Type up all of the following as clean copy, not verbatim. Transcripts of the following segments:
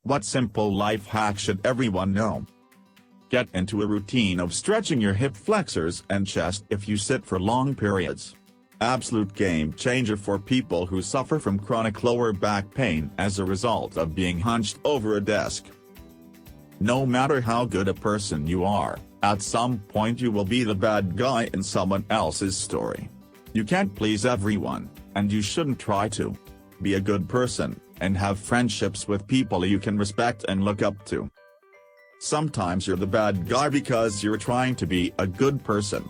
What simple life hack should everyone know? Get into a routine of stretching your hip flexors and chest if you sit for long periods. Absolute game changer for people who suffer from chronic lower back pain as a result of being hunched over a desk. No matter how good a person you are, at some point you will be the bad guy in someone else's story. You can't please everyone, and you shouldn't try to. Be a good person, and have friendships with people you can respect and look up to. Sometimes you're the bad guy because you're trying to be a good person.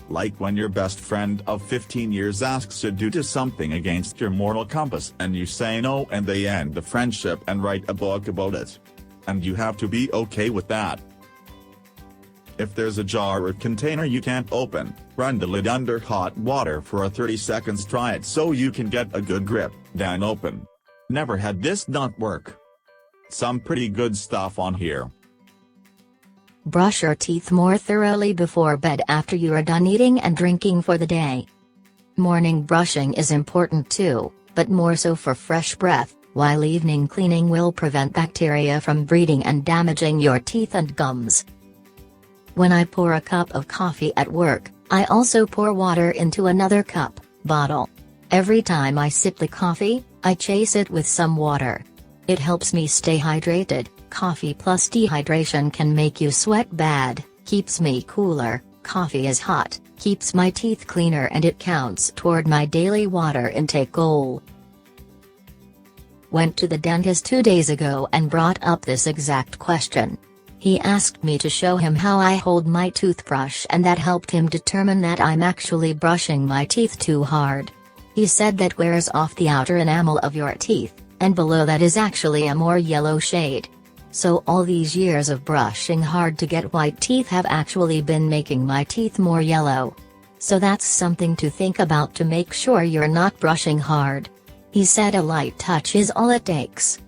Like when your best friend of 15 years asks you to do something against your moral compass and you say no and they end the friendship and write a book about it. And you have to be okay with that. If there's a jar or container you can't open, run the lid under hot water for 30 seconds. Try it so you can get a good grip, then open. Never had this not work. Some pretty good stuff on here. Brush your teeth more thoroughly before bed after you are done eating and drinking for the day. Morning brushing is important too, but more so for fresh breath, while evening cleaning will prevent bacteria from breeding and damaging your teeth and gums. When I pour a cup of coffee at work, I also pour water into another cup, bottle. Every time I sip the coffee, I chase it with some water. It helps me stay hydrated. Coffee plus dehydration can make you sweat bad, keeps me cooler. Coffee is hot, keeps my teeth cleaner, and it counts toward my daily water intake goal. Went to the dentist 2 days ago and brought up this exact question. He asked me to show him how I hold my toothbrush, and that helped him determine that I'm actually brushing my teeth too hard. He said that wears off the outer enamel of your teeth, and below that is actually a more yellow shade. So all these years of brushing hard to get white teeth have actually been making my teeth more yellow. So that's something to think about to make sure you're not brushing hard. He said a light touch is all it takes.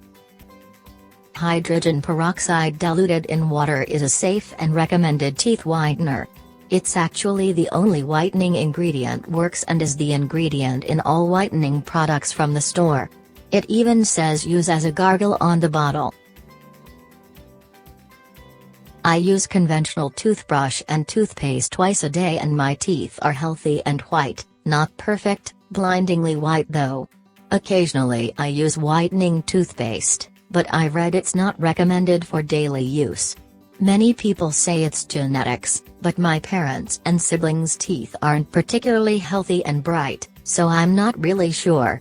Hydrogen peroxide diluted in water is a safe and recommended teeth whitener. It's actually the only whitening ingredient works and is the ingredient in all whitening products from the store. It even says use as a gargle on the bottle. I use conventional toothbrush and toothpaste twice a day and my teeth are healthy and white, not perfect, blindingly white though. Occasionally I use whitening toothpaste, but I read it's not recommended for daily use. Many people say it's genetics, but my parents' and siblings' teeth aren't particularly healthy and bright, so I'm not really sure.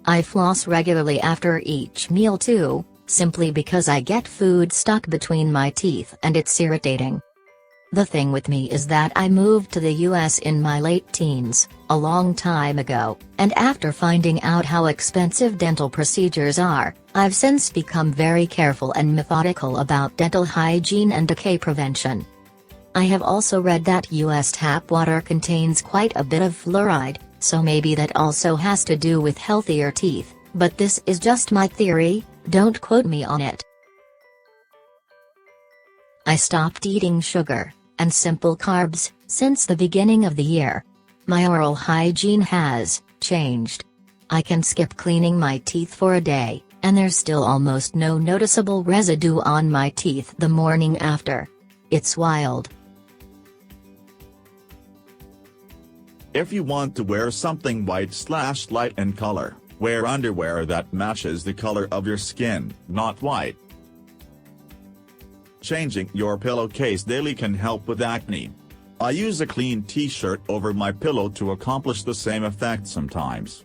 I floss regularly after each meal too, simply because I get food stuck between my teeth and it's irritating. The thing with me is that I moved to the US in my late teens, a long time ago, and after finding out how expensive dental procedures are, I've since become very careful and methodical about dental hygiene and decay prevention. I have also read that US tap water contains quite a bit of fluoride, so maybe that also has to do with healthier teeth, but this is just my theory, don't quote me on it. I stopped eating sugar and simple carbs since the beginning of the year. My oral hygiene has changed. I can skip cleaning my teeth for a day, and there's still almost no noticeable residue on my teeth the morning after. It's wild. If you want to wear something white/light in color, wear underwear that matches the color of your skin, not white. Changing your pillowcase daily can help with acne. I use a clean t-shirt over my pillow to accomplish the same effect sometimes.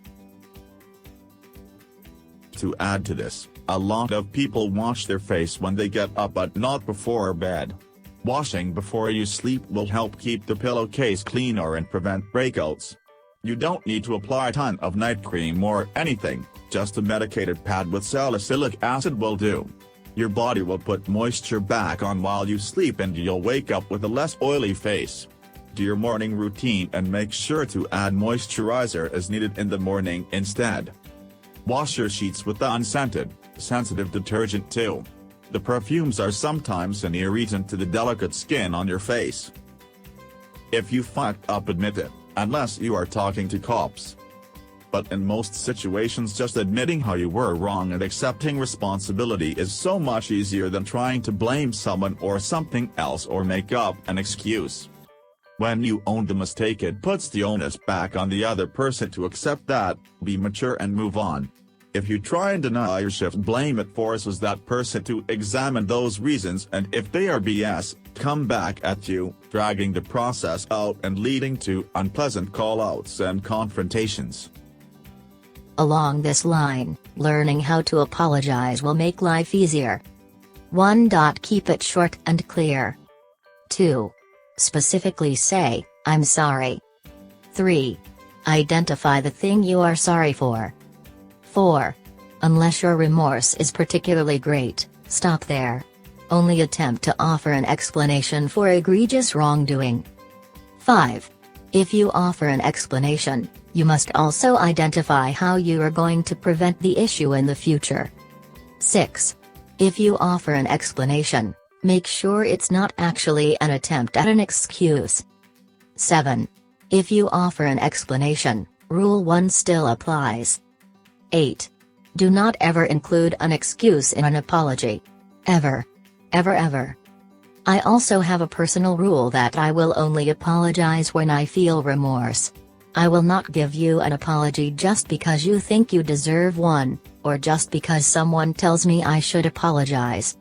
To add to this, a lot of people wash their face when they get up but not before bed. Washing before you sleep will help keep the pillowcase cleaner and prevent breakouts. You don't need to apply a ton of night cream or anything, just a medicated pad with salicylic acid will do. Your body will put moisture back on while you sleep and you'll wake up with a less oily face. Do your morning routine and make sure to add moisturizer as needed in the morning instead. Wash your sheets with the unscented, sensitive detergent too. The perfumes are sometimes an irritant to the delicate skin on your face. If you fucked up, admit it, unless you are talking to cops. but in most situations just admitting how you were wrong and accepting responsibility is so much easier than trying to blame someone or something else or make up an excuse. When you own the mistake, it puts the onus back on the other person to accept that, be mature and move on. If you try and deny or shift blame, it forces that person to examine those reasons, and if they are BS, come back at you, dragging the process out and leading to unpleasant call-outs and confrontations. Along this line, learning how to apologize will make life easier. 1. Keep it short and clear. 2. Specifically say, "I'm sorry." 3. Identify the thing you are sorry for. 4. Unless your remorse is particularly great, stop there. Only attempt to offer an explanation for egregious wrongdoing. 5. If you offer an explanation, you must also identify how you are going to prevent the issue in the future. 6. If you offer an explanation, make sure it's not actually an attempt at an excuse. 7. If you offer an explanation, Rule 1 still applies. 8. Do not ever include an excuse in an apology. Ever. Ever ever. I also have a personal rule that I will only apologize when I feel remorse. I will not give you an apology just because you think you deserve one, or just because someone tells me I should apologize.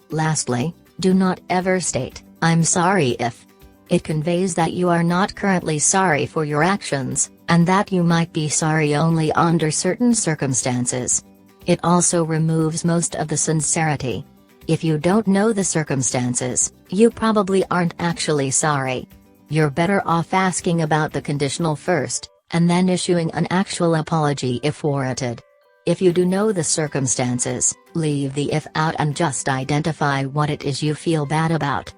Lastly, do not ever state, "I'm sorry" if it conveys that you are not currently sorry for your actions, and that you might be sorry only under certain circumstances. It also removes most of the sincerity. If you don't know the circumstances, you probably aren't actually sorry. You're better off asking about the conditional first, and then issuing an actual apology if warranted. If you do know the circumstances, leave the "if" out and just identify what it is you feel bad about.